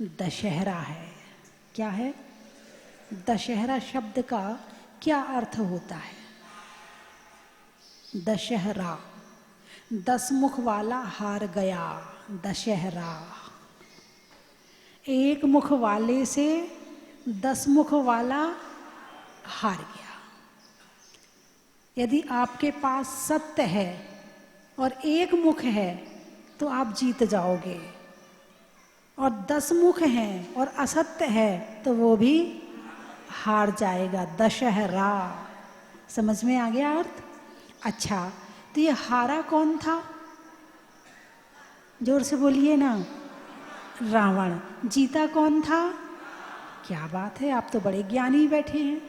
दशहरा है। क्या है? दशहरा शब्द का क्या अर्थ होता है? दशहरा, 10 मुख वाला हार गया। दशहरा, एक मुख वाले से 10 मुख वाला हार गया। यदि आपके पास सत्य है और एक मुख है तो आप जीत जाओगे, और 10 मुख हैं और असत्य है तो वो भी हार जाएगा। दशहरा, समझ में आ गया अर्थ? अच्छा, तो ये हारा कौन था? जोर से बोलिए ना। रावण। जीता कौन था? क्या बात है, आप तो बड़े ज्ञानी बैठे हैं।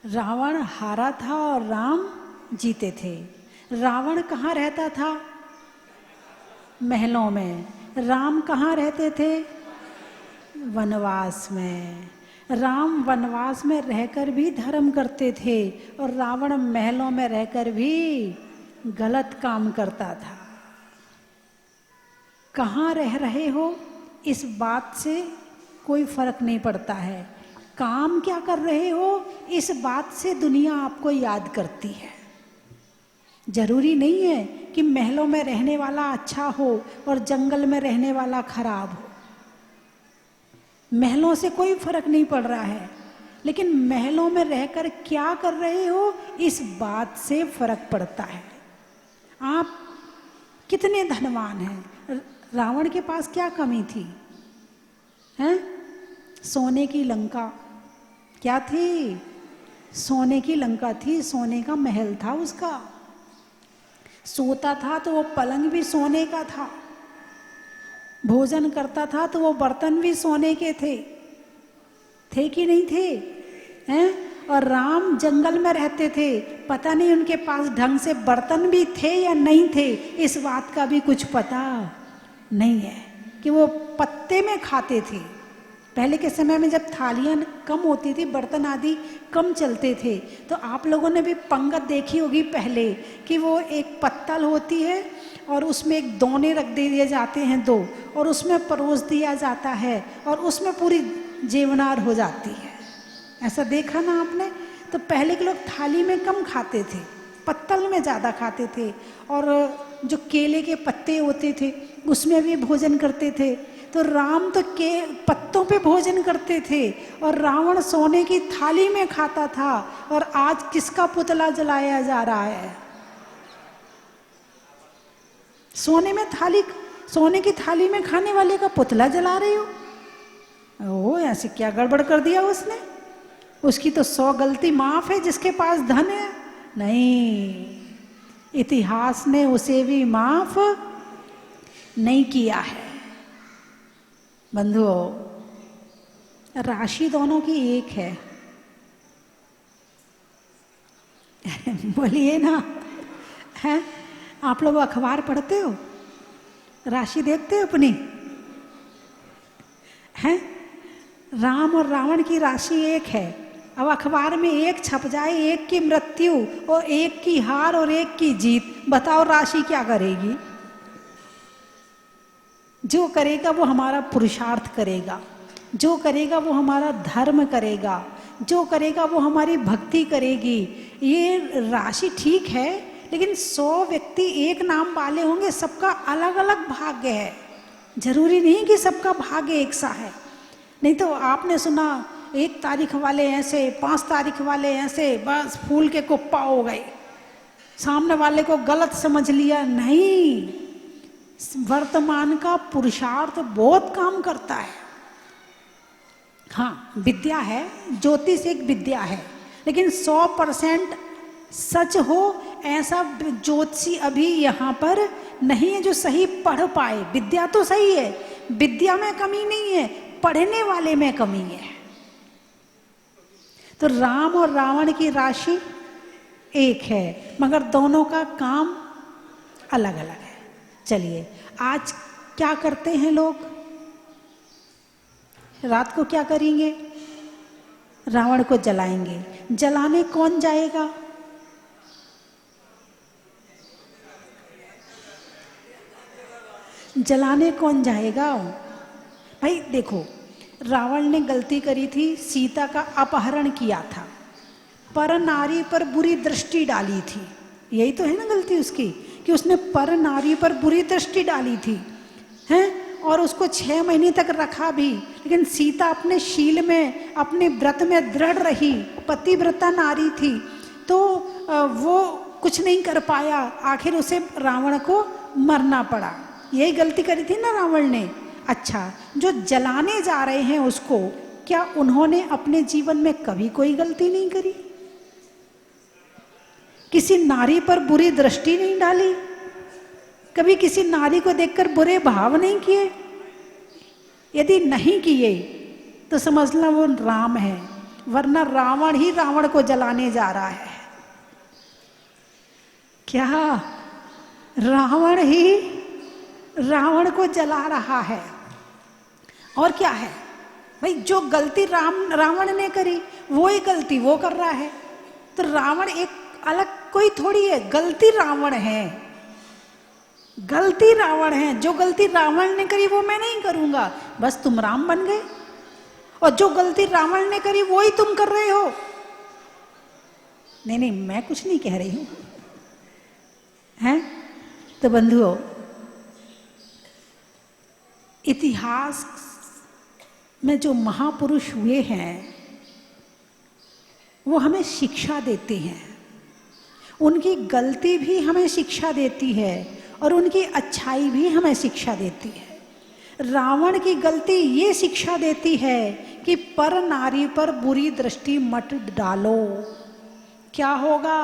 रावण हारा था और राम जीते थे। रावण कहाँ रहता था? महलों में। राम कहाँ रहते थे? वनवास में। राम वनवास में रहकर भी धर्म करते थे और रावण महलों में रहकर भी गलत काम करता था। कहाँ रह रहे हो इस बात से कोई फर्क नहीं पड़ता है, काम क्या कर रहे हो इस बात से दुनिया आपको याद करती है। जरूरी नहीं है कि महलों में रहने वाला अच्छा हो और जंगल में रहने वाला खराब हो। महलों से कोई फर्क नहीं पड़ रहा है, लेकिन महलों में रहकर क्या कर रहे हो इस बात से फर्क पड़ता है। आप कितने धनवान हैं? रावण के पास क्या कमी थी? हैं? सोने की लंका। क्या थी? सोने की लंका थी, सोने का महल था उसका। सोता था तो वो पलंग भी सोने का था, भोजन करता था तो वो बर्तन भी सोने के थे कि नहीं थे? हैं? और राम जंगल में रहते थे, पता नहीं उनके पास ढंग से बर्तन भी थे या नहीं थे, इस बात का भी कुछ पता नहीं है कि वो पत्ते में खाते थे। पहले के समय में जब थालियाँ कम होती थी, बर्तन आदि कम चलते थे, तो आप लोगों ने भी पंगत देखी होगी पहले कि वो एक पत्तल होती है और उसमें एक दोने रख दिए जाते हैं 2, और उसमें परोस दिया जाता है और उसमें पूरी जेवनार हो जाती है। ऐसा देखा ना आपने? तो पहले के लोग थाली में कम खाते थे, पत्तल में ज़्यादा खाते थे, और जो केले के पत्ते होते थे उसमें भी भोजन करते थे। तो राम तो के पत्तों पे भोजन करते थे और रावण सोने की थाली में खाता था। और आज किसका पुतला जलाया जा रहा है? सोने की थाली में खाने वाले का पुतला जला रहे हो? ओ, ऐसे क्या गड़बड़ कर दिया उसने? उसकी तो 100 गलती माफ है जिसके पास धन है। नहीं, इतिहास ने उसे भी माफ नहीं किया है। बंधुओं, राशि दोनों की एक है। बोलिए ना। है? आप लोग अखबार पढ़ते हो? राशि देखते हो अपनी? हैं? राम और रावण की राशि एक है। अब अखबार में एक छप जाए, एक की मृत्यु और एक की हार और एक की जीत, बताओ राशि क्या करेगी? जो करेगा वो हमारा पुरुषार्थ करेगा, जो करेगा वो हमारा धर्म करेगा, जो करेगा वो हमारी भक्ति करेगी। ये राशि ठीक है, लेकिन 100 व्यक्ति एक नाम वाले होंगे, सबका अलग अलग भाग्य है। जरूरी नहीं कि सबका भाग्य एक सा है। नहीं तो आपने सुना 1 तारीख वाले ऐसे, 5 तारीख वाले ऐसे, बस फूल के कुप्पा हो गए, सामने वाले को गलत समझ लिया। नहीं, वर्तमान का पुरुषार्थ बहुत काम करता है। हाँ, विद्या है, ज्योतिष एक विद्या है, लेकिन 100% सच हो ऐसा ज्योतिषी अभी यहाँ पर नहीं है जो सही पढ़ पाए। विद्या तो सही है, विद्या में कमी नहीं है, पढ़ने वाले में कमी है। तो राम और रावण की राशि एक है, मगर दोनों का काम अलग अलग है। चलिए, आज क्या करते हैं लोग? रात को क्या करेंगे? रावण को जलाएंगे। जलाने कौन जाएगा? जलाने कौन जाएगा? भाई देखो, रावण ने गलती करी थी, सीता का अपहरण किया था, पर नारी पर बुरी दृष्टि डाली थी। यही तो है ना गलती उसकी, कि उसने पर नारी पर बुरी दृष्टि डाली थी, हैं? और उसको 6 महीने तक रखा भी, लेकिन सीता अपने शील में, अपने व्रत में दृढ़ रही, पतिव्रता नारी थी, तो वो कुछ नहीं कर पाया, आखिर उसे रावण को मरना पड़ा। यही गलती करी थी ना रावण ने। अच्छा, जो जलाने जा रहे हैं उसको, क्या उन्होंने अपने जीवन में कभी कोई गलती नहीं करी? किसी नारी पर बुरी दृष्टि नहीं डाली? कभी किसी नारी को देखकर बुरे भाव नहीं किए? यदि नहीं किए तो समझ लो वो राम है, वरना रावण ही रावण को जलाने जा रहा है। क्या रावण ही रावण को जला रहा है? और क्या है भाई, जो गलती रावण ने करी वो ही गलती वो कर रहा है, तो रावण एक अलग कोई थोड़ी है, गलती रावण है, गलती रावण है। जो गलती रावण ने करी वो मैं नहीं करूंगा, बस तुम राम बन गए, और जो गलती रावण ने करी वो ही तुम कर रहे हो। नहीं नहीं, मैं कुछ नहीं कह रही हूं, हैं? तो बंधुओं, इतिहास में जो महापुरुष हुए हैं वो हमें शिक्षा देते हैं, उनकी गलती भी हमें शिक्षा देती है और उनकी अच्छाई भी हमें शिक्षा देती है। रावण की गलती ये शिक्षा देती है कि पर नारी पर बुरी दृष्टि मत डालो। क्या होगा?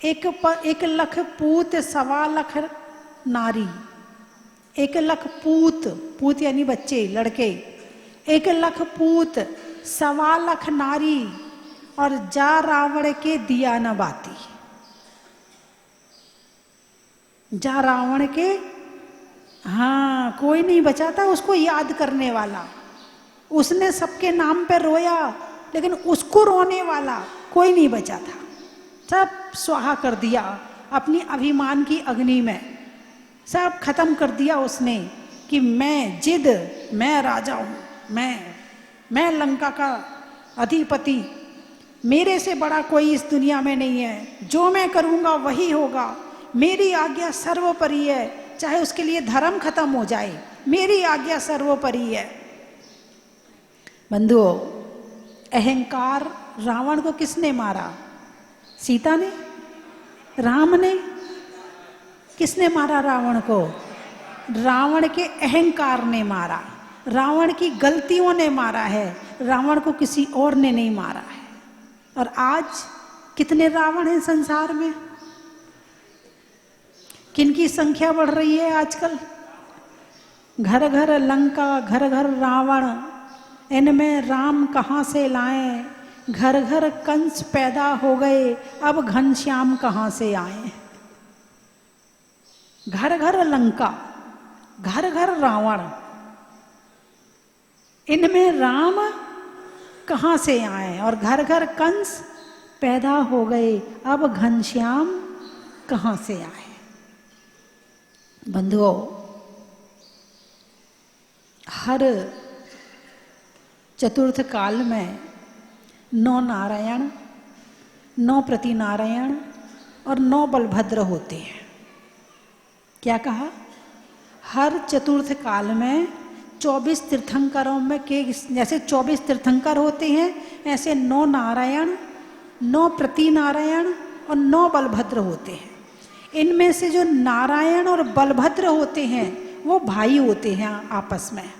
1 लाख पूत 1.25 लाख नारी, 1 लाख पूत, पूत यानी बच्चे, लड़के, 1 लाख पूत 1.25 लाख नारी, और जा रावण के दिया न बाती। जा रावण के, हाँ, कोई नहीं बचा था उसको याद करने वाला। उसने सबके नाम पे रोया, लेकिन उसको रोने वाला कोई नहीं बचा था। सब स्वाहा कर दिया अपनी अभिमान की अग्नि में, सब खत्म कर दिया उसने कि मैं जिद, मैं राजा हूँ, मैं लंका का अधिपति, मेरे से बड़ा कोई इस दुनिया में नहीं है, जो मैं करूँगा वही होगा, मेरी आज्ञा सर्वोपरि है, चाहे उसके लिए धर्म खत्म हो जाए, मेरी आज्ञा सर्वोपरि है। बंधुओं, अहंकार रावण को किसने मारा? सीता ने? राम ने? किसने मारा रावण को? रावण के अहंकार ने मारा, रावण की गलतियों ने मारा है, रावण को किसी और ने नहीं मारा है। और आज कितने रावण हैं संसार में? किनकी संख्या बढ़ रही है आजकल? घर घर लंका, घर घर रावण, इनमें राम कहाँ से लाएं? घर घर कंस पैदा हो गए, अब घनश्याम कहाँ से आए? घर घर लंका, घर घर रावण, इनमें राम कहाँ से आए? और घर घर कंस पैदा हो गए, अब घनश्याम कहाँ से आए? बंधुओं, हर चतुर्थ काल में 9 नारायण, 9 प्रति नारायण और 9 बलभद्र होते हैं। क्या कहा? हर चतुर्थ काल में 24 तीर्थंकरों में के, जैसे 24 तीर्थंकर होते हैं, ऐसे 9 नारायण, 9 प्रति नारायण और 9 बलभद्र होते हैं। इनमें से जो नारायण और बलभद्र होते हैं वो भाई होते हैं आपस में,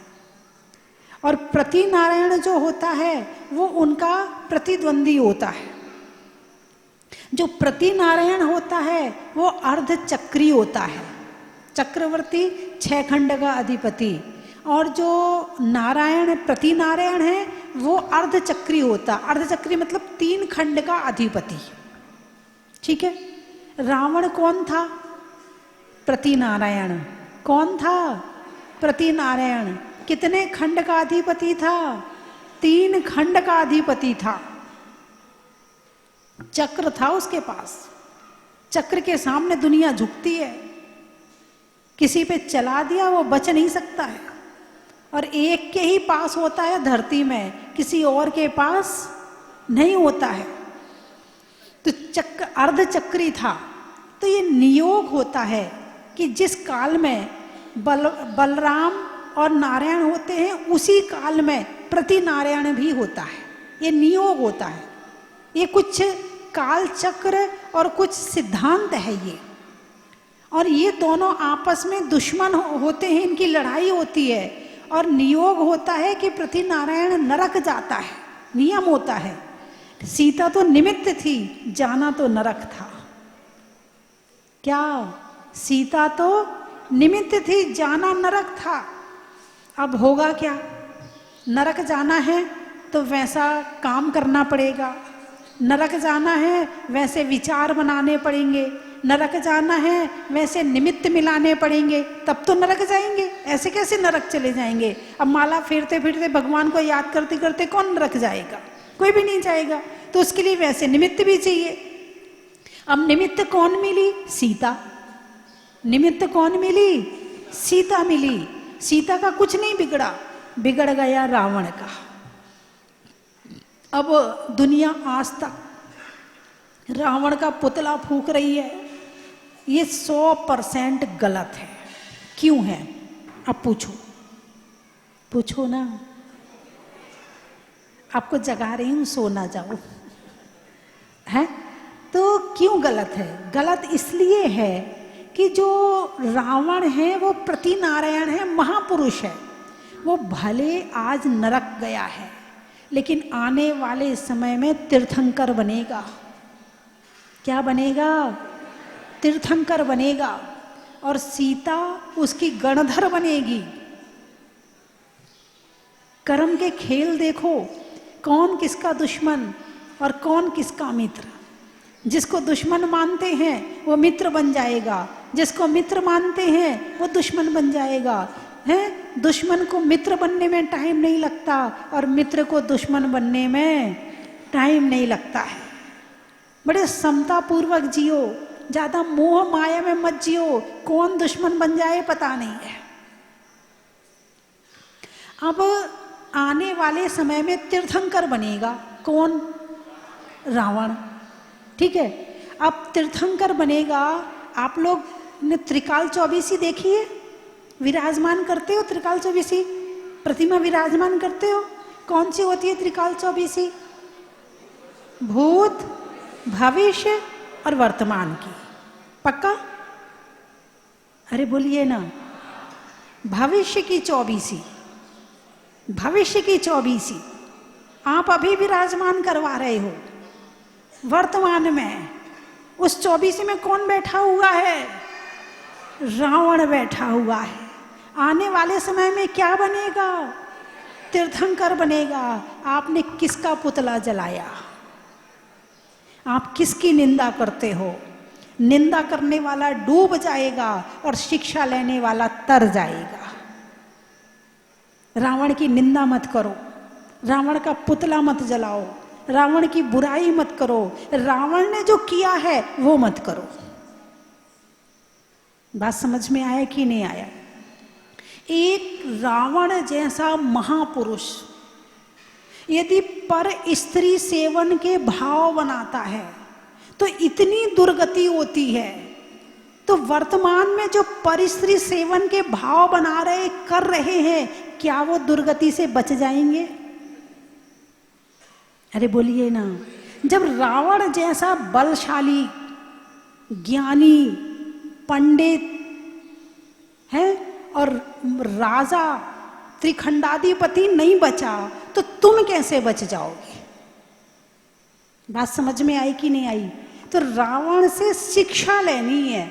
और प्रति नारायण जो होता है वो उनका प्रतिद्वंदी होता है। जो प्रति नारायण होता है वो अर्धचक्री होता है, चक्रवर्ती 6 खंड का अधिपति, और जो नारायण प्रति नारायण है वो अर्धचक्री होता। अर्धचक्री मतलब 3 खंड का अधिपति। ठीक है? रावण कौन था? प्रति नारायण। कौन था? प्रति नारायण। कितने खंड का अधिपति था? 3 खंड का अधिपति था। चक्र था उसके पास, चक्र के सामने दुनिया झुकती है। किसी पे चला दिया वो बच नहीं सकता है, और एक के ही पास होता है धरती में, किसी और के पास नहीं होता है। तो चक्र अर्धचक्री था। तो ये नियोग होता है कि जिस काल में बलराम और नारायण होते हैं उसी काल में प्रति नारायण भी होता है। ये नियोग होता है। ये कुछ काल चक्र और कुछ सिद्धांत है ये। और ये दोनों आपस में दुश्मन होते हैं, इनकी लड़ाई होती है। और नियोग होता है कि प्रति नारायण नरक जाता है, नियम होता है। सीता तो निमित्त थी, जाना तो नरक था। क्या? सीता तो निमित्त थी, जाना नरक था। अब होगा क्या? नरक जाना है तो वैसा काम करना पड़ेगा, नरक जाना है वैसे विचार बनाने पड़ेंगे, नरक जाना है वैसे निमित्त मिलाने पड़ेंगे, तब तो नरक जाएंगे। ऐसे कैसे नरक चले जाएंगे? अब माला फेरते फिरते भगवान को याद करते करते कौन नरक जाएगा? कोई भी नहीं जाएगा। तो उसके लिए वैसे निमित्त भी चाहिए। अब निमित्त कौन मिली? सीता। निमित्त कौन मिली? सीता मिली। सीता का कुछ नहीं बिगड़ा, बिगड़ गया रावण का। अब दुनिया आज तक रावण का पुतला फूंक रही है। ये 100% गलत है। क्यों है? अब पूछो, पूछो ना। आपको जगा रही हूं, सो ना जाओ। है तो क्यों गलत है? गलत इसलिए है कि जो रावण है वो प्रति नारायण है, महापुरुष है। वो भले आज नरक गया है लेकिन आने वाले समय में तीर्थंकर बनेगा। क्या बनेगा? तीर्थंकर बनेगा। और सीता उसकी गणधर बनेगी। कर्म के खेल देखो, कौन किसका दुश्मन और कौन किसका मित्र। जिसको दुश्मन मानते हैं वो मित्र बन जाएगा, जिसको मित्र मानते हैं वो दुश्मन बन जाएगा। है, दुश्मन को मित्र बनने में टाइम नहीं लगता और मित्र को दुश्मन बनने में टाइम नहीं लगता है। बड़े समता पूर्वक जियो, ज्यादा मोह माया में मत जियो। कौन दुश्मन बन जाए पता नहीं है। अब आने वाले समय में तीर्थंकर बनेगा। कौन? रावण। ठीक है। अब तीर्थंकर बनेगा। आप लोग ने त्रिकाल चौबीसी देखी है? विराजमान करते हो त्रिकाल चौबीसी? प्रतिमा विराजमान करते हो? कौन सी होती है त्रिकाल चौबीसी? भूत, भविष्य और वर्तमान की। पक्का? अरे बोलिए ना। भविष्य की चौबीसी, भविष्य की चौबीसी आप अभी विराजमान करवा रहे हो। वर्तमान में उस चौबीसी में कौन बैठा हुआ है? रावण बैठा हुआ है। आने वाले समय में क्या बनेगा? तीर्थंकर बनेगा। आपने किसका पुतला जलाया? आप किसकी निंदा करते हो? निंदा करने वाला डूब जाएगा और शिक्षा लेने वाला तर जाएगा। रावण की निंदा मत करो, रावण का पुतला मत जलाओ, रावण की बुराई मत करो, रावण ने जो किया है वो मत करो। बात समझ में आया कि नहीं आया? एक रावण जैसा महापुरुष यदि पर स्त्री सेवन के भाव बनाता है तो इतनी दुर्गति होती है। तो वर्तमान में जो पर स्त्री सेवन के भाव बना रहे कर रहे हैं, क्या वो दुर्गति से बच जाएंगे? अरे बोलिए ना। जब रावण जैसा बलशाली, ज्ञानी, पंडित है और राजा त्रिखंडाधिपति नहीं बचा तो तुम कैसे बच जाओगे? बात समझ में आई कि नहीं आई? तो रावण से शिक्षा लेनी है।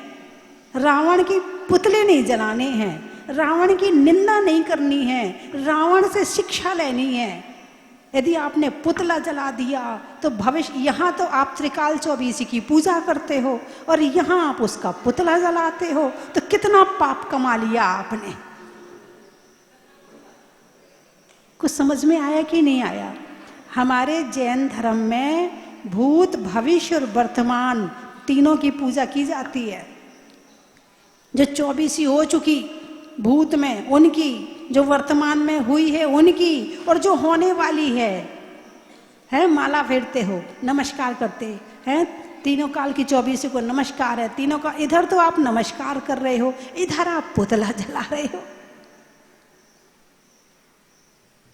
रावण के पुतले नहीं जलाने हैं, रावण की निंदा नहीं करनी है, रावण से शिक्षा लेनी है। यदि आपने पुतला जला दिया तो भविष्य, यहाँ तो आप त्रिकाल चौबीसी की पूजा करते हो और यहाँ आप उसका पुतला जलाते हो, तो कितना पाप कमा लिया आपने। कुछ समझ में आया कि नहीं आया? हमारे जैन धर्म में भूत, भविष्य और वर्तमान तीनों की पूजा की जाती है। जो 24 हो चुकी भूत में उनकी, जो वर्तमान में हुई है उनकी, और जो होने वाली है माला फेरते हो, नमस्कार करते हैं, तीनों काल की 24 को नमस्कार है, तीनों का। इधर तो आप नमस्कार कर रहे हो, इधर आप पुतला जला रहे हो।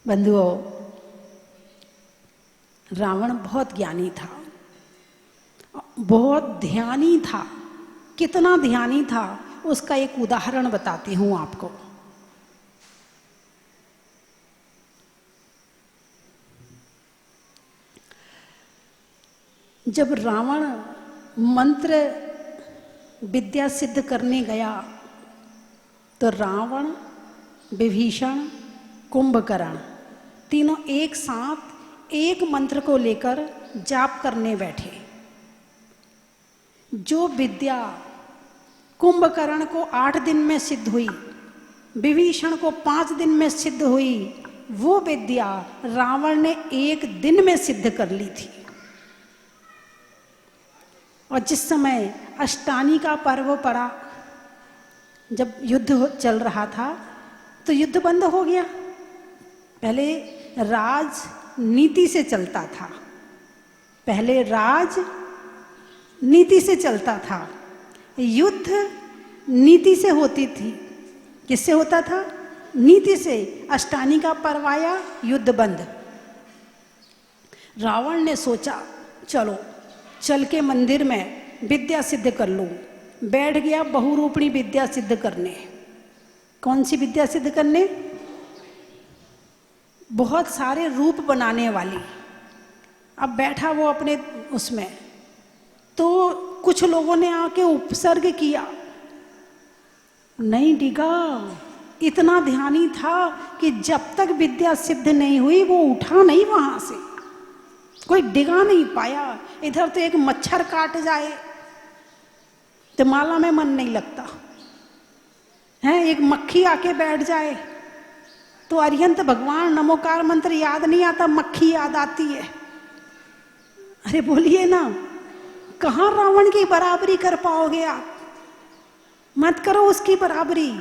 बंधुओं, रावण बहुत ज्ञानी था, बहुत ध्यानी था। कितना ध्यानी था उसका एक उदाहरण बताती हूं आपको। जब रावण मंत्र विद्या सिद्ध करने गया तो रावण, विभीषण, कुंभकर्ण तीनों एक साथ एक मंत्र को लेकर जाप करने बैठे। जो विद्या कुंभकर्ण को 8 दिन में सिद्ध हुई, विभीषण को 5 दिन में सिद्ध हुई, वो विद्या रावण ने 1 दिन में सिद्ध कर ली थी। और जिस समय अष्टानी का पर्व पड़ा, जब युद्ध चल रहा था तो युद्ध बंद हो गया। पहले राजनीति से चलता था, पहले राजनीति से चलता था, युद्ध नीति से होती थी। किससे होता था? नीति से। अष्टानी का पर्व आया, युद्ध बंद। रावण ने सोचा चलो चल के मंदिर में विद्या सिद्ध कर लूं। बैठ गया बहुरूपणी विद्या सिद्ध करने। कौन सी विद्या सिद्ध करने? बहुत सारे रूप बनाने वाली। अब बैठा वो अपने उसमें, तो कुछ लोगों ने आके उपसर्ग किया, नहीं डिगा। इतना ध्यानी था कि जब तक विद्या सिद्ध नहीं हुई वो उठा नहीं वहां से, कोई डिगा नहीं पाया। इधर तो एक मच्छर काट जाए तो माला में मन नहीं लगता है, एक मक्खी आके बैठ जाए तो अरिहंत भगवान नमोकार मंत्र याद नहीं आता, मक्खी याद आती है। अरे बोलिए ना, कहाँ रावण की बराबरी कर पाओगे आप? मत करो उसकी बराबरी,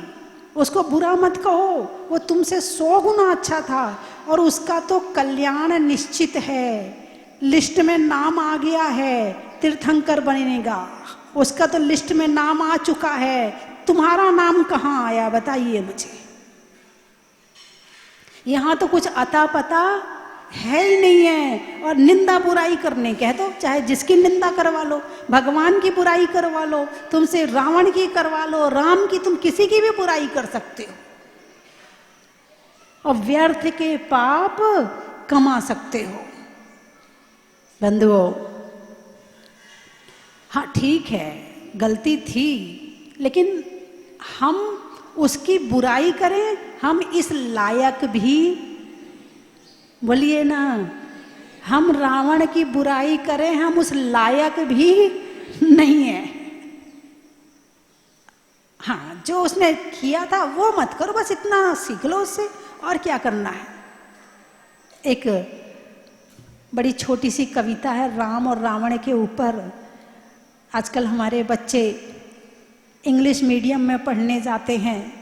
उसको बुरा मत कहो, वो तुमसे 100 गुना अच्छा था और उसका तो कल्याण निश्चित है। लिस्ट में नाम आ गया है, तीर्थंकर बनेगा, उसका तो लिस्ट में नाम आ चुका है। तुम्हारा नाम कहाँ आया बताइए मुझे? यहां तो कुछ अता पता है ही नहीं है। और निंदा बुराई करने कह दो, चाहे जिसकी निंदा करवा लो, भगवान की बुराई करवा लो, तुमसे रावण की करवा लो, राम की, तुम किसी की भी बुराई कर सकते हो और व्यर्थ के पाप कमा सकते हो। बंधुओं, हाँ ठीक है, गलती थी, लेकिन हम उसकी बुराई करें, हम इस लायक भी, बोलिए ना, हम रावण की बुराई करें, हम उस लायक भी नहीं है। हाँ, जो उसने किया था वो मत करो, बस इतना सीख लो उससे, और क्या करना है। एक बड़ी छोटी सी कविता है राम और रावण के ऊपर। आजकल हमारे बच्चे इंग्लिश मीडियम में पढ़ने जाते हैं,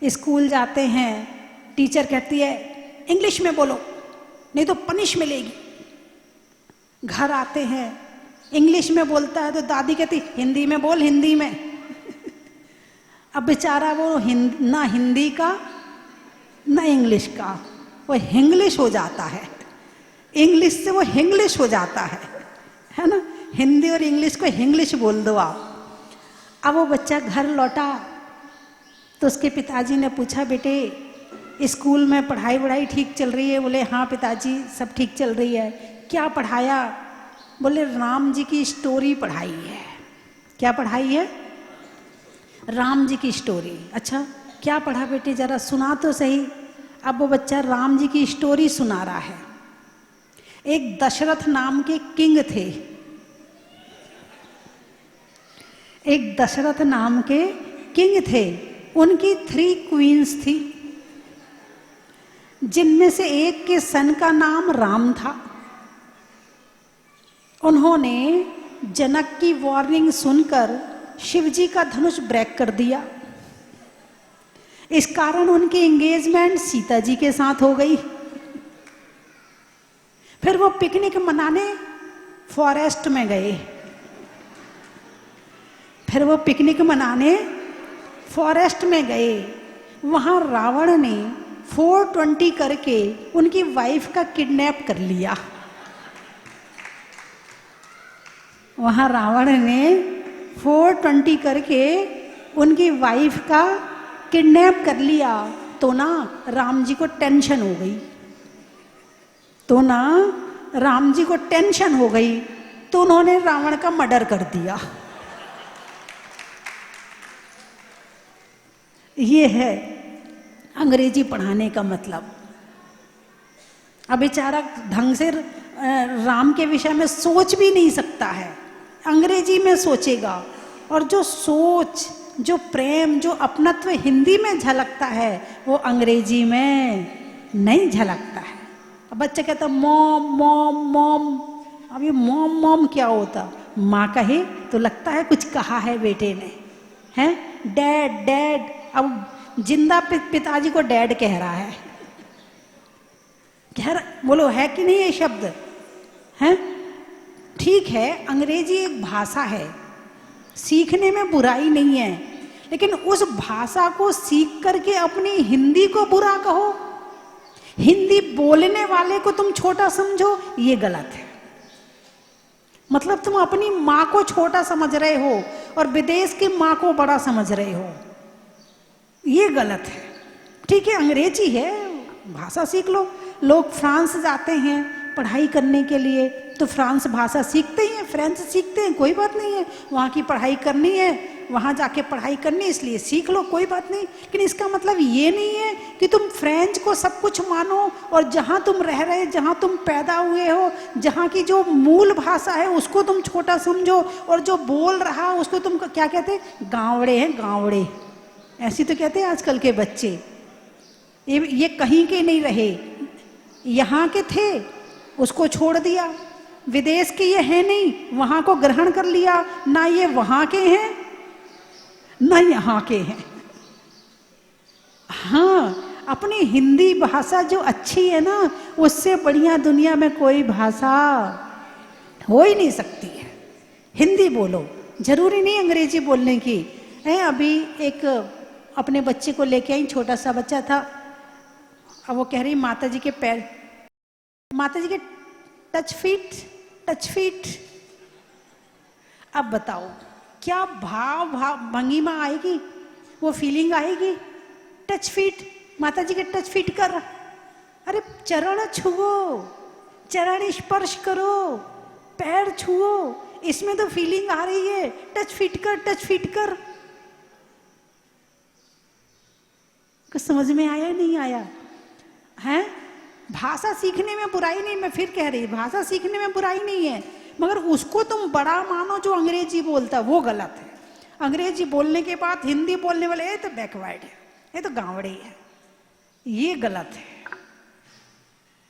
स्कूल जाते हैं, टीचर कहती है इंग्लिश में बोलो नहीं तो पनिश मिलेगी। घर आते हैं, इंग्लिश में बोलता है तो दादी कहती हिंदी में बोल, हिंदी में। अब बेचारा वो ना हिंदी का ना इंग्लिश का, वो हिंग्लिश हो जाता है, इंग्लिश से वो हिंग्लिश हो जाता है ना। हिंदी और इंग्लिश को हिंग्लिश बोल दो आप। अब वो बच्चा घर लौटा तो उसके पिताजी ने पूछा, बेटे स्कूल में पढ़ाई वढ़ाई ठीक चल रही है? बोले हाँ पिताजी सब ठीक चल रही है। क्या पढ़ाया? बोले राम जी की स्टोरी पढ़ाई है। क्या पढ़ाई है? राम जी की स्टोरी। अच्छा क्या पढ़ा बेटे, जरा सुना तो सही। अब वो बच्चा राम जी की स्टोरी सुना रहा है। एक दशरथ नाम के किंग थे, एक दशरथ नाम के किंग थे, उनकी 3 क्वींस थी, जिनमें से एक के सन का नाम राम था। उन्होंने जनक की वार्निंग सुनकर शिव जी का धनुष ब्रेक कर दिया। इस कारण उनकी एंगेजमेंट सीता जी के साथ हो गई। फिर वो पिकनिक मनाने फॉरेस्ट में गए। फिर वो पिकनिक मनाने फॉरेस्ट में गए। वहां रावण ने 420 करके उनकी वाइफ का किडनैप कर लिया। वहां रावण ने 420 करके उनकी वाइफ का किडनैप कर लिया। तो ना राम जी को टेंशन हो गई। तो ना राम जी को टेंशन हो गई, तो उन्होंने रावण का मर्डर कर दिया। ये है अंग्रेजी पढ़ाने का मतलब। अब बेचारा ढंग से राम के विषय में सोच भी नहीं सकता है, अंग्रेजी में सोचेगा। और जो सोच, जो प्रेम, जो अपनत्व हिंदी में झलकता है वो अंग्रेजी में नहीं झलकता है। अब बच्चा कहता मॉम मॉम मॉम। अब ये मॉम मॉम क्या होता? माँ कहे तो लगता है कुछ कहा है बेटे ने, हैं? Dad dad. अब जिंदा पिताजी को डैड कह रहा है। कह रहा, बोलो है कि नहीं ये शब्द? हैं? ठीक है, अंग्रेजी एक भाषा है, सीखने में बुराई नहीं है, लेकिन उस भाषा को सीख करके अपनी हिंदी को बुरा कहो, हिंदी बोलने वाले को तुम छोटा समझो, ये गलत है। मतलब तुम अपनी माँ को छोटा समझ रहे हो और विदेश की माँ को बड़ा समझ रहे हो, ये गलत है। ठीक है, अंग्रेजी है, भाषा सीख लो। लोग फ्रांस जाते हैं पढ़ाई करने के लिए तो फ्रांस भाषा सीखते ही हैं, फ्रेंच सीखते हैं, कोई बात नहीं है। वहाँ की पढ़ाई करनी है, वहाँ जाके पढ़ाई करनी है, इसलिए सीख लो, कोई बात नहीं। लेकिन इसका मतलब ये नहीं है कि तुम फ्रेंच को सब कुछ मानो और जहाँ तुम रह रहे, जहाँ तुम पैदा हुए हो, जहाँ की जो मूल भाषा है उसको तुम छोटा समझो, और जो बोल रहा उसको तुम क्या कहते हैं? गाँवड़े हैं, गाँवड़े, ऐसी तो कहते हैं आजकल के बच्चे। ये कहीं के नहीं रहे, यहाँ के थे, उसको छोड़ दिया। विदेश के ये है नहीं, वहाँ को ग्रहण कर लिया। ना ये वहाँ के हैं ना यहाँ के हैं। हाँ, अपनी हिंदी भाषा जो अच्छी है ना, उससे बढ़िया दुनिया में कोई भाषा हो ही नहीं सकती है। हिंदी बोलो, जरूरी नहीं अंग्रेजी बोलने की। अभी एक अपने बच्चे को लेके आई, छोटा सा बच्चा था। अब वो कह रही माता जी के पैर, माता जी के टच फीट। अब बताओ क्या भाव भंगिमा आएगी, वो फीलिंग आएगी? टच फीट, माता जी के टच फीट कर। अरे चरण छुओ, चरण स्पर्श करो, पैर छुओ, इसमें तो फीलिंग आ रही है। टच फीट कर। कुछ समझ में आया नहीं आया? हैं? भाषा सीखने में बुराई नहीं, मैं फिर कह रही, भाषा सीखने में बुराई नहीं है, मगर उसको तुम बड़ा मानो जो अंग्रेजी बोलता, वो गलत है। अंग्रेजी बोलने के बाद हिंदी बोलने वाले ये तो बैकवर्ड है, ये तो गाँवड़े है, ये गलत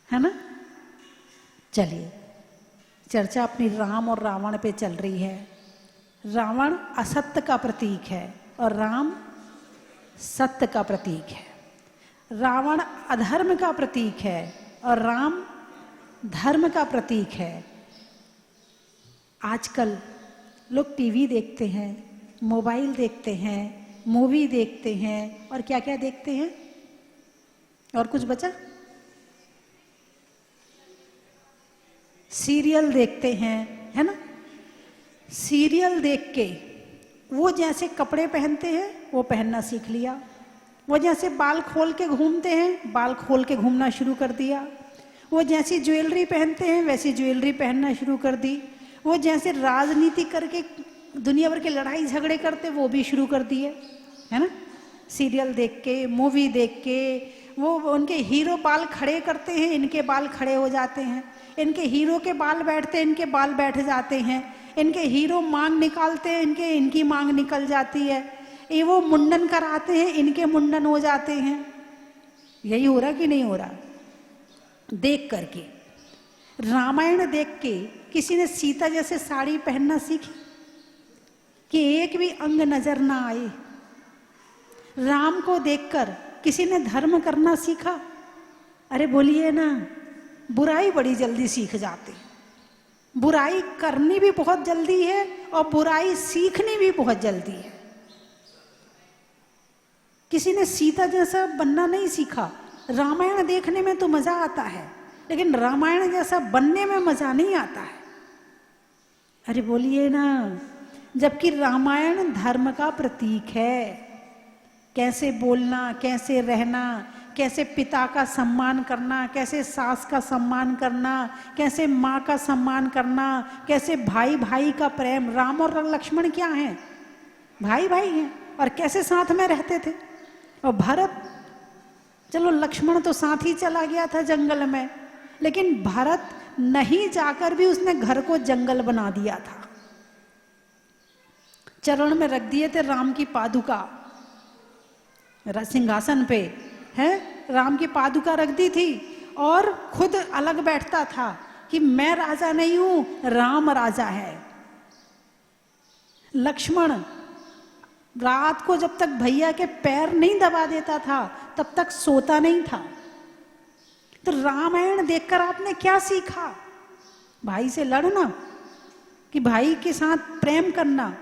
है ना? चलिए, चर्चा अपनी राम और रावण पे चल रही है। रावण असत्य का प्रतीक है और राम सत्य का प्रतीक है। रावण अधर्म का प्रतीक है और राम धर्म का प्रतीक है। आजकल लोग टीवी देखते हैं, मोबाइल देखते हैं, मूवी देखते हैं, और क्या क्या देखते हैं? और कुछ बचा? सीरियल देखते हैं, है ना? सीरियल देख के वो जैसे कपड़े पहनते हैं वो पहनना सीख लिया, वो जैसे बाल खोल के घूमते हैं बाल खोल के घूमना शुरू कर दिया, वो जैसी ज्वेलरी पहनते हैं वैसी ज्वेलरी पहनना शुरू कर दी, वो जैसे राजनीति करके दुनिया भर के लड़ाई झगड़े करते वो भी शुरू कर दिए, है ना? सीरियल देख के, मूवी देख के, वो उनके हीरो बाल खड़े करते हैं, इनके बाल खड़े हो जाते हैं, इनके हीरो के बाल बैठते हैं, इनके बाल बैठ जाते हैं, इनके हीरो मांग निकालते हैं, इनकी मांग निकल जाती है, ये वो मुंडन कराते हैं, इनके मुंडन हो जाते हैं। यही हो रहा कि नहीं हो रहा? देख करके, रामायण देख के किसी ने सीता जैसे साड़ी पहनना सीखी? कि एक भी अंग नजर ना आए। राम को देखकर किसी ने धर्म करना सीखा? अरे बोलिए ना, बुराई बड़ी जल्दी सीख जाते। बुराई करनी भी बहुत जल्दी है और बुराई सीखनी भी बहुत जल्दी है। किसी ने सीता जैसा बनना नहीं सीखा। रामायण देखने में तो मजा आता है, लेकिन रामायण जैसा बनने में मजा नहीं आता है। अरे बोलिए ना, जबकि रामायण धर्म का प्रतीक है। कैसे बोलना, कैसे रहना, कैसे पिता का सम्मान करना, कैसे सास का सम्मान करना, कैसे माँ का सम्मान करना, कैसे भाई भाई का प्रेम। राम और लक्ष्मण क्या हैं? भाई भाई हैं, और कैसे साथ में रहते थे। और भरत, चलो लक्ष्मण तो साथ ही चला गया था जंगल में, लेकिन भरत नहीं जाकर भी उसने घर को जंगल बना दिया था। चरण में रख दिए थे राम की पादुका, सिंहासन पे है राम की पादुका रख दी थी, और खुद अलग बैठता था कि मैं राजा नहीं हूं, राम राजा है। लक्ष्मण रात को जब तक भैया के पैर नहीं दबा देता था तब तक सोता नहीं था। तो रामायण देखकर आपने क्या सीखा? भाई से लड़ना, कि भाई के साथ प्रेम करना।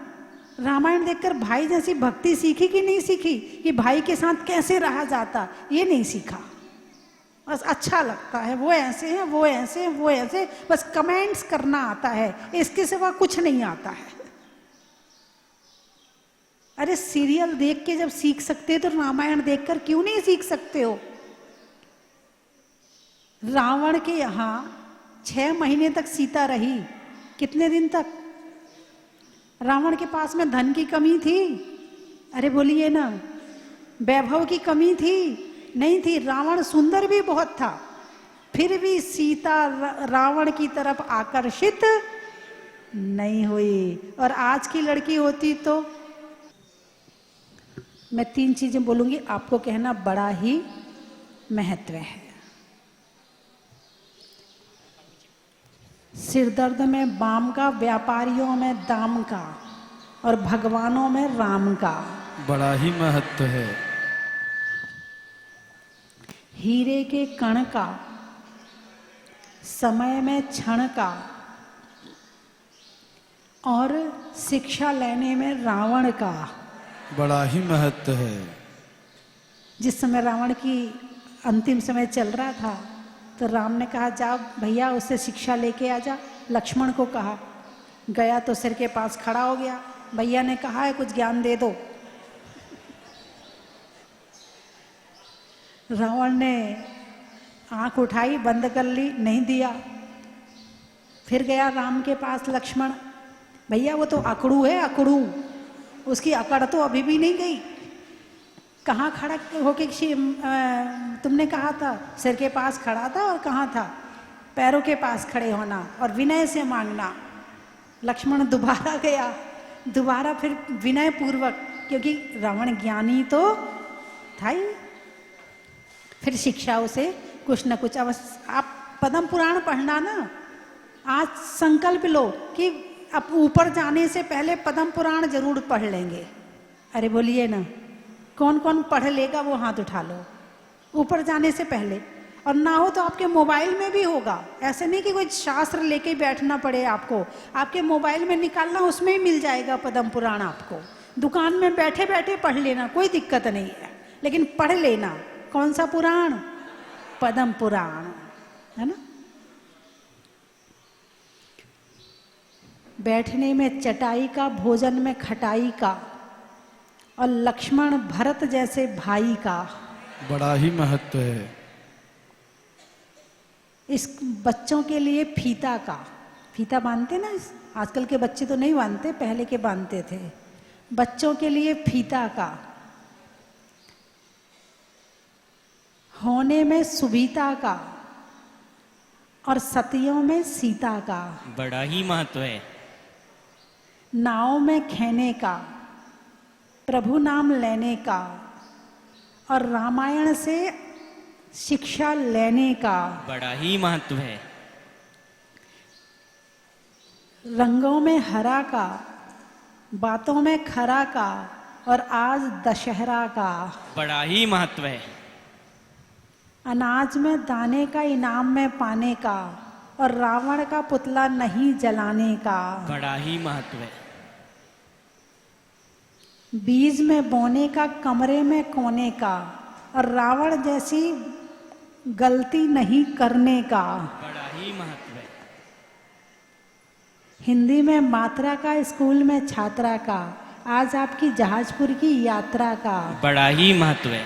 रामायण देखकर भाई जैसी भक्ति सीखी कि नहीं सीखी? कि भाई के साथ कैसे रहा जाता, ये नहीं सीखा। बस अच्छा लगता है, वो ऐसे हैं, वो ऐसे हैं, वो ऐसे, बस कमेंट्स करना आता है, इसके सिवा कुछ नहीं आता है। अरे सीरियल देख के जब सीख सकते हो तो रामायण देखकर क्यों नहीं सीख सकते हो? रावण के यहां 6 महीने तक सीता रही। कितने दिन तक? रावण के पास में धन की कमी थी? अरे बोलिए ना, वैभव की कमी थी? नहीं थी। रावण सुंदर भी बहुत था, फिर भी सीता रावण की तरफ आकर्षित नहीं हुई। और आज की लड़की होती तो, मैं 3 चीजें बोलूंगी, आपको कहना बड़ा ही महत्व है। सिरदर्द में बाम का, व्यापारियों में दाम का, और भगवानों में राम का बड़ा ही महत्व है। हीरे के कण का, समय में क्षण का, और शिक्षा लेने में रावण का बड़ा ही महत्व है। जिस समय रावण की अंतिम समय चल रहा था तो राम ने कहा जा भैया उससे शिक्षा लेके आ जा। लक्ष्मण को कहा, गया तो सिर के पास खड़ा हो गया। भैया ने कहा है कुछ ज्ञान दे दो। रावण ने आंख उठाई, बंद कर ली, नहीं दिया। फिर गया राम के पास लक्ष्मण, भैया वो तो अकड़ू है, अकड़ू, उसकी अकड़ तो अभी भी नहीं गई। कहाँ खड़ा होके तुमने कहा था? सिर के पास खड़ा था, और कहाँ था? पैरों के पास खड़े होना और विनय से मांगना। लक्ष्मण दोबारा गया, दोबारा फिर विनय पूर्वक, क्योंकि रावण ज्ञानी तो था ही। फिर शिक्षा उसे कुछ न कुछ। अब आप पद्म पुराण पढ़ना ना, आज संकल्प लो कि अब ऊपर जाने से पहले पद्म पुराण जरूर पढ़ लेंगे। अरे बोलिए ना, कौन कौन पढ़ लेगा वो हाथ उठा लो ऊपर जाने से पहले। और ना हो तो आपके मोबाइल में भी होगा, ऐसे नहीं कि कोई शास्त्र लेके बैठना पड़े आपको, आपके मोबाइल में निकालना, उसमें ही मिल जाएगा पद्म पुराण। आपको दुकान में बैठे बैठे पढ़ लेना, कोई दिक्कत नहीं है, लेकिन पढ़ लेना। कौन सा पुराण? पद्म पुराण, है ना। बैठने में चटाई का, भोजन में खटाई का, और लक्ष्मण भरत जैसे भाई का बड़ा ही महत्व है। इस बच्चों के लिए फीता का, फीता बांधते ना, आजकल के बच्चे तो नहीं बांधते, पहले के बांधते थे। बच्चों के लिए फीता का, होने में सुबीता का, और सतियों में सीता का बड़ा ही महत्व है। नाव में खेने का, प्रभु नाम लेने का, और रामायण से शिक्षा लेने का बड़ा ही महत्व है। रंगों में हरा का, बातों में खरा का और आज दशहरा का, बड़ा ही महत्व है। अनाज में दाने का इनाम में पाने का और रावण का पुतला नहीं जलाने का, बड़ा ही महत्व है। बीज में बोने का कमरे में कोने का और रावण जैसी गलती नहीं करने का, बड़ा ही महत्व है। हिंदी में मात्रा का स्कूल में छात्रा का, आज आपकी जहाजपुर की यात्रा का, बड़ा ही महत्व है।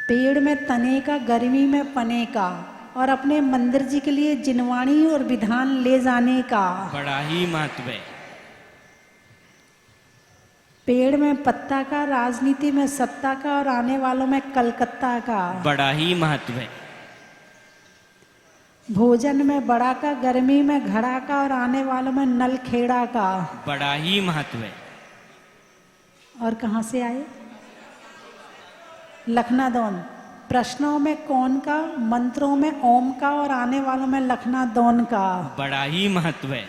पेड़ में तने का गर्मी में पने का और अपने मंदिर जी के लिए जिनवाणी और विधान ले जाने का, बड़ा ही महत्व है। पेड़ में पत्ता का राजनीति में सत्ता का और आने वालों में कलकत्ता का, बड़ा ही महत्व है। भोजन में बड़ा का गर्मी में घड़ा का और आने वालों में नलखेड़ा का, बड़ा ही महत्व है। और कहाँ से आए? लखनादौन। प्रश्नों में कौन का, मंत्रों में ओम का और आने वालों में लखनादौन का, बड़ा ही महत्व है।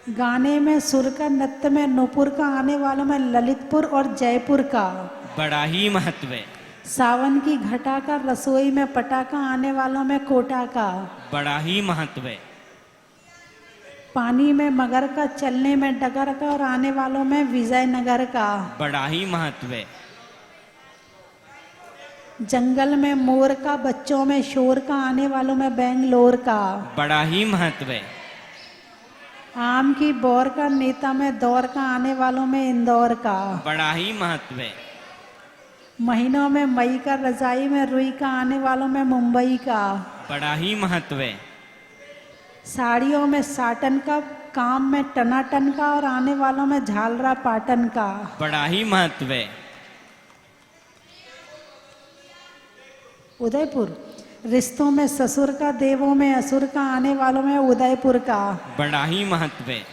गाने में सुर का, नृत्य में नूपुर का, आने वालों में ललितपुर और जयपुर का, बड़ा ही महत्व है। सावन की घटा का, रसोई में पटाखा, आने वालों में कोटा का, बड़ा ही महत्व है। पानी में मगर का, चलने में डगर का और आने वालों में विजयनगर का, बड़ा ही महत्व है। जंगल में मोर का, बच्चों में शोर का, आने वालों में बेंगलोर का, बड़ा ही महत्व है। आम की बौर का, नेता में दौर का, आने वालों में इंदौर का, बड़ा ही महत्व है। महीनों में मई का, रजाई में रुई का, आने वालों में मुंबई का, बड़ा ही महत्व है। साड़ियों में साटन का, काम में टनाटन का और आने वालों में झालरा पाटन का, बड़ा ही महत्व है। उदयपुर। रिश्तों में ससुर का, देवों में असुर का, आने वालों में उदयपुर का, बड़ा ही महत्व है।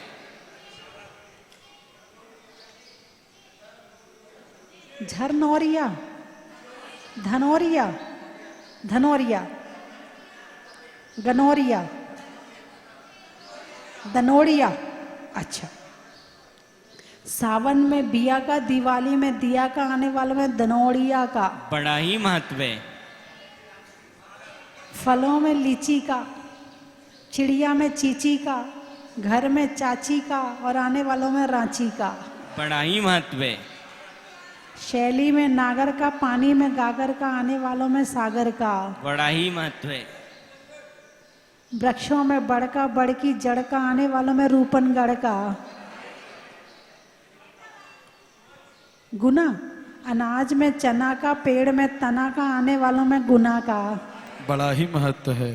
झरनौरिया, धनौरिया, धनौरिया, गनौरिया, दनौरिया। अच्छा, सावन में बिया का, दिवाली में दिया का, आने वालों में दनौरिया का, बड़ा ही महत्व है। फलों में लीची का, चिड़िया में चीची का, घर में चाची का और आने वालों में रांची का, बड़ा ही महत्व है। शैली में नागर का, पानी में गागर का, आने वालों में सागर का, बड़ा ही महत्व है। वृक्षों में बड़ का, बड़ की जड़ का, आने वालों में रूपनगढ़ का, गुना। अनाज में चना का, पेड़ में तना का, आने वालों में गुना का, बड़ा ही महत्व है।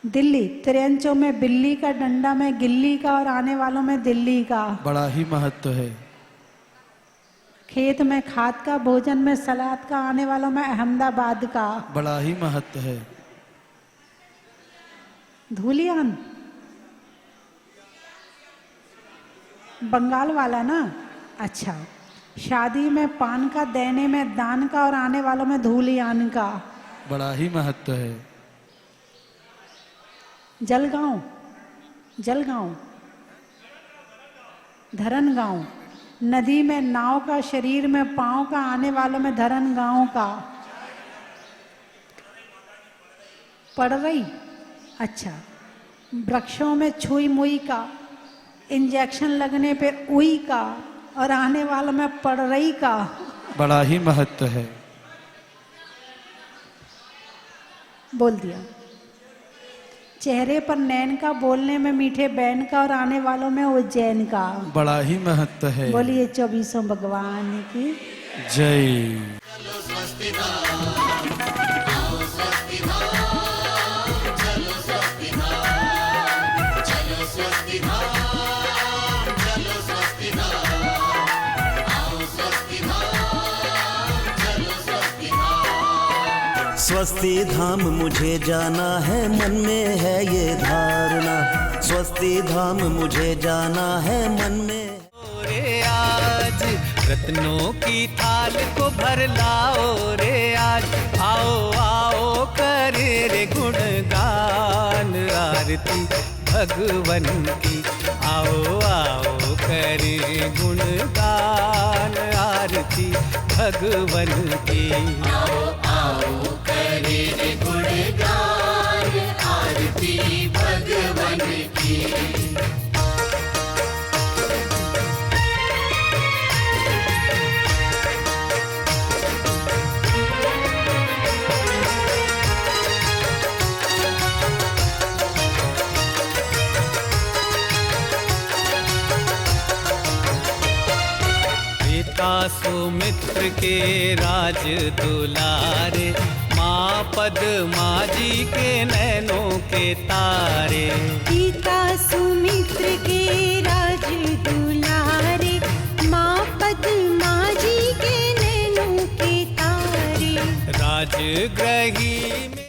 दिल्ली। त्रियंचों में बिल्ली का, डंडा में गिल्ली का और आने वालों में दिल्ली का, बड़ा ही महत्व है। खेत में खाद का, भोजन में सलाद का, आने वालों में अहमदाबाद का, बड़ा ही महत्व है। धूलियान। बंगाल वाला ना? अच्छा। शादी में पान का, देने में दान का और आने वालों में धूलियान का, बड़ा ही महत्व है। जलगांव। जलगांव, धरन गांव। नदी में नाव का, शरीर में पांव का, आने वालों में धरन गांव का, पड़ रही। अच्छा। वृक्षों में छुई मुई का, इंजेक्शन लगने पे उई का और आने वालों में पड़ रही का, बड़ा ही महत्व है। बोल दिया। चेहरे पर नैन का, बोलने में मीठे बैन का और आने वालों में उज्जैन का, बड़ा ही महत्व है। बोलिए 24 भगवान की जय। स्वस्ति धाम मुझे जाना है, मन में है ये धारणा। स्वस्ति धाम मुझे जाना है, मन में। रे आज रत्नों की थाल को भर लाओ रे आज, आओ आओ करे रे गुण आरती भगवन की। आओ आओ करें गुणगान आरती भगवन की। आओ आओ करें गुणगान आरती भगवन की। पिता सुमित्र के राज दुलारे, माँ पद्मा जी के नैनों के तारे। पिता सुमित्र के राज दुलारे, माँ पद्मा जी के नैनों के तारे। राजगृही में